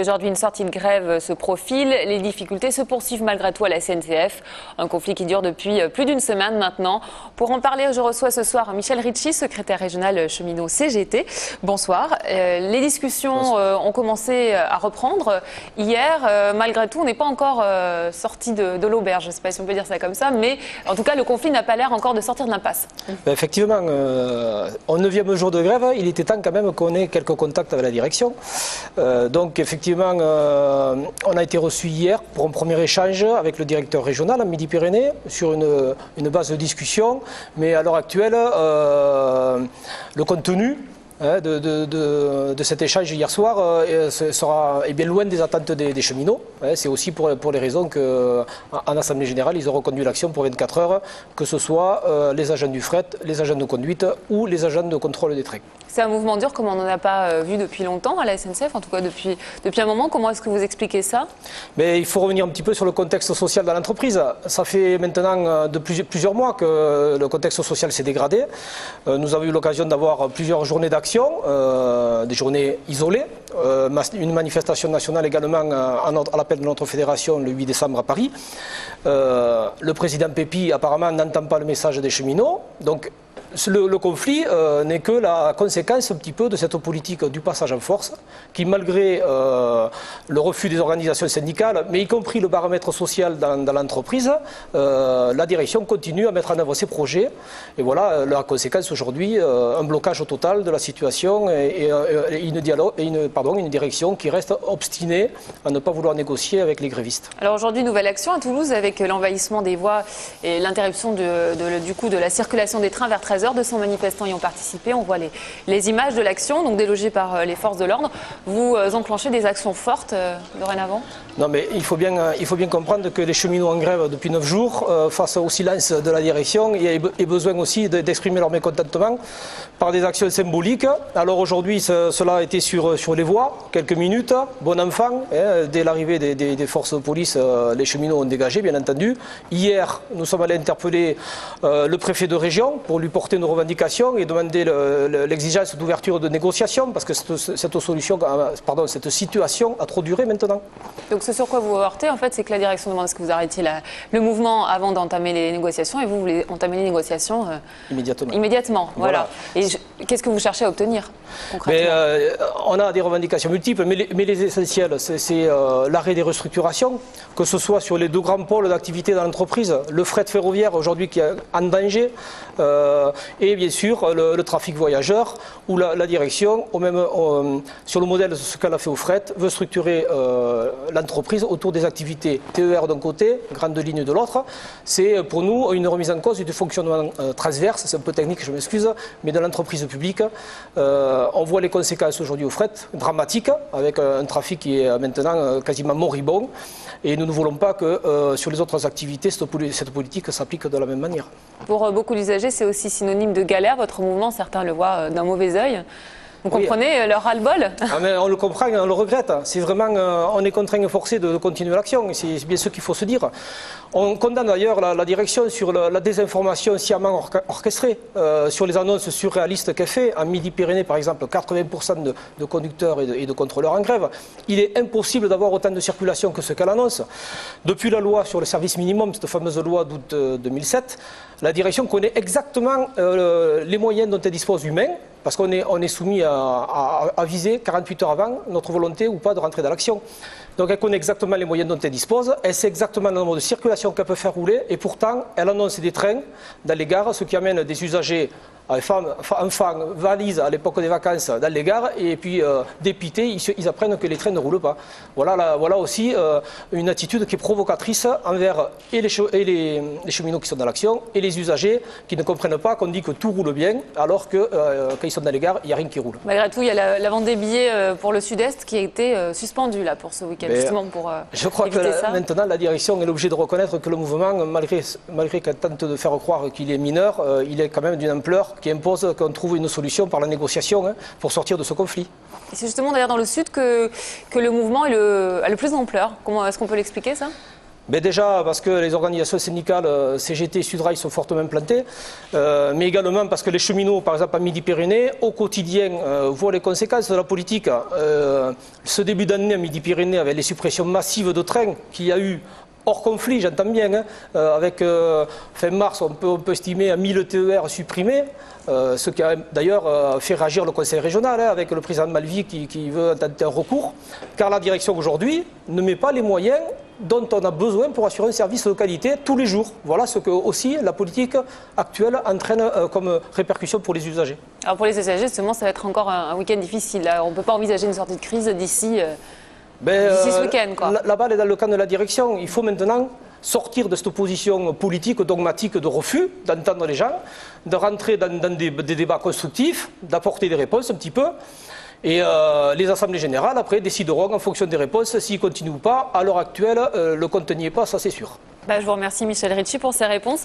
Aujourd'hui, une sortie de grève se profile. Les difficultés se poursuivent malgré tout à la SNCF. Un conflit qui dure depuis plus d'une semaine maintenant. Pour en parler, je reçois ce soir Michel Ricci, secrétaire régional cheminot CGT. Bonsoir. Les discussions ont commencé à reprendre hier. Malgré tout, on n'est pas encore sorti de l'auberge. Je ne sais pas si on peut dire ça comme ça, mais en tout cas, le conflit n'a pas l'air encore de sortir de l'impasse. Effectivement, au 9e jour de grève, il était temps quand même qu'on ait quelques contacts avec la direction. Donc, effectivement, on a été reçu hier pour un premier échange avec le directeur régional en Midi-Pyrénées sur une base de discussion. Mais à l'heure actuelle, le contenu de cet échange hier soir est bien loin des attentes des cheminots. C'est aussi pour les raisons qu'en Assemblée Générale, ils ont reconduit l'action pour 24 heures, que ce soit les agents du fret, les agents de conduite ou les agents de contrôle des trains. C'est un mouvement dur comme on n'en a pas vu depuis longtemps à la SNCF, en tout cas depuis un moment. Comment est-ce que vous expliquez ça? Mais il faut revenir un petit peu sur le contexte social de l'entreprise. Ça fait maintenant plusieurs mois que le contexte social s'est dégradé. Nous avons eu l'occasion d'avoir plusieurs journées d'action, des journées isolées, une manifestation nationale également à l'appel de notre fédération le 8 décembre à Paris. Le président Pépi apparemment n'entend pas le message des cheminots. Donc, le conflit n'est que la conséquence un petit peu de cette politique du passage en force qui, malgré le refus des organisations syndicales, mais y compris le baromètre social dans l'entreprise, la direction continue à mettre en œuvre ses projets. Et voilà la conséquence aujourd'hui, un blocage total de la situation et une direction qui reste obstinée à ne pas vouloir négocier avec les grévistes. Alors aujourd'hui, nouvelle action à Toulouse avec l'envahissement des voies et l'interruption de la circulation des trains vers 13h. 200 manifestants y ont participé. On voit les images de l'action, donc délogées par les forces de l'ordre. Vous enclenchez des actions fortes dorénavant? Non, mais il faut bien comprendre que les cheminots en grève depuis 9 jours, face au silence de la direction, aient besoin aussi d'exprimer leur mécontentement par des actions symboliques. Alors aujourd'hui, cela a été sur les voies, quelques minutes, bon enfant. Dès l'arrivée des forces de police, les cheminots ont dégagé, bien entendu. Hier, nous sommes allés interpeller le préfet de région pour lui porter nos revendications et demander l'exigence d'ouverture de négociations parce que cette situation a trop duré maintenant. Donc ce sur quoi vous vous heurtez, en fait, c'est que la direction demande à ce que vous arrêtiez le mouvement avant d'entamer les négociations et vous voulez entamer les négociations immédiatement. Voilà. Et qu'est-ce que vous cherchez à obtenir concrètement? On a des revendications multiples, mais les essentielles, c'est l'arrêt des restructurations, que ce soit sur les deux grands pôles d'activité dans l'entreprise, le fret ferroviaire aujourd'hui qui est en danger, et bien sûr le trafic voyageur, où la direction, sur le modèle de ce qu'elle a fait au fret, veut structurer l'entreprise autour des activités TER d'un côté, grande ligne de l'autre. C'est pour nous une remise en cause du fonctionnement transverse, c'est un peu technique, je m'excuse, mais de l'entreprise publique. On voit les conséquences aujourd'hui au fret, dramatiques, avec un trafic qui est maintenant quasiment moribond. Et nous ne voulons pas que sur les autres activités, cette politique s'applique de la même manière. Pour beaucoup d'usagers, c'est aussi synonyme de galère. Votre mouvement, certains le voient d'un mauvais œil. Vous comprenez leur ras-le-bol? On le comprend et on le regrette. C'est vraiment, on est contraint et forcé de continuer l'action. C'est bien ce qu'il faut se dire. On condamne d'ailleurs la direction sur la désinformation sciemment orchestrée, sur les annonces surréalistes qu'elle fait. En Midi-Pyrénées, par exemple, 80% de conducteurs et de contrôleurs en grève. Il est impossible d'avoir autant de circulation que ce qu'elle annonce. Depuis la loi sur le service minimum, cette fameuse loi d'août 2007, la direction connaît exactement les moyens dont elle dispose humains, parce qu'on est soumis à viser 48 heures avant notre volonté ou pas de rentrer dans l'action. Donc elle connaît exactement les moyens dont elle dispose, elle sait exactement le nombre de circulations qu'elle peut faire rouler, et pourtant elle annonce des trains dans les gares, ce qui amène des usagers, enfants, valises à l'époque des vacances dans les gares, et puis dépités, ils apprennent que les trains ne roulent pas. Voilà aussi une attitude qui est provocatrice envers les cheminots qui sont dans l'action et les usagers qui ne comprennent pas qu'on dit que tout roule bien, alors que quand ils sont dans les gares, il n'y a rien qui roule. Malgré tout, il y a la vente des billets pour le Sud-Est qui a été suspendue là, pour ce week-end, justement pour je crois que maintenant la direction est obligée de reconnaître que le mouvement, malgré qu'elle tente de faire croire qu'il est mineur, il est quand même d'une ampleur qui impose qu'on trouve une solution par la négociation pour sortir de ce conflit. Et c'est justement d'ailleurs dans le Sud que le mouvement a le plus d'ampleur. Comment est-ce qu'on peut l'expliquer ça? Ben déjà parce que les organisations syndicales CGT et Sudrail sont fortement implantées, mais également parce que les cheminots, par exemple à Midi-Pyrénées, au quotidien voient les conséquences de la politique. Ce début d'année à Midi-Pyrénées, avec les suppressions massives de trains qu'il y a eu, hors conflit, j'entends bien, avec fin mars, on peut estimer à 1000 TER supprimés, ce qui a d'ailleurs fait réagir le conseil régional, avec le président Malvy qui veut tenter un recours, car la direction aujourd'hui ne met pas les moyens dont on a besoin pour assurer un service de qualité tous les jours. Voilà ce que aussi la politique actuelle entraîne comme répercussion pour les usagers. Alors pour les usagers, justement, ça va être encore un week-end difficile. On ne peut pas envisager une sortie de crise d'ici ce week-end. La balle est dans le camp de la direction. Il faut maintenant sortir de cette position politique dogmatique de refus, d'entendre les gens, de rentrer dans des débats constructifs, d'apporter des réponses un petit peu. Et les assemblées générales, après, décideront en fonction des réponses s'ils continuent ou pas. À l'heure actuelle, le compte n'y est pas, ça c'est sûr. Je vous remercie Michel Ricci pour ces réponses.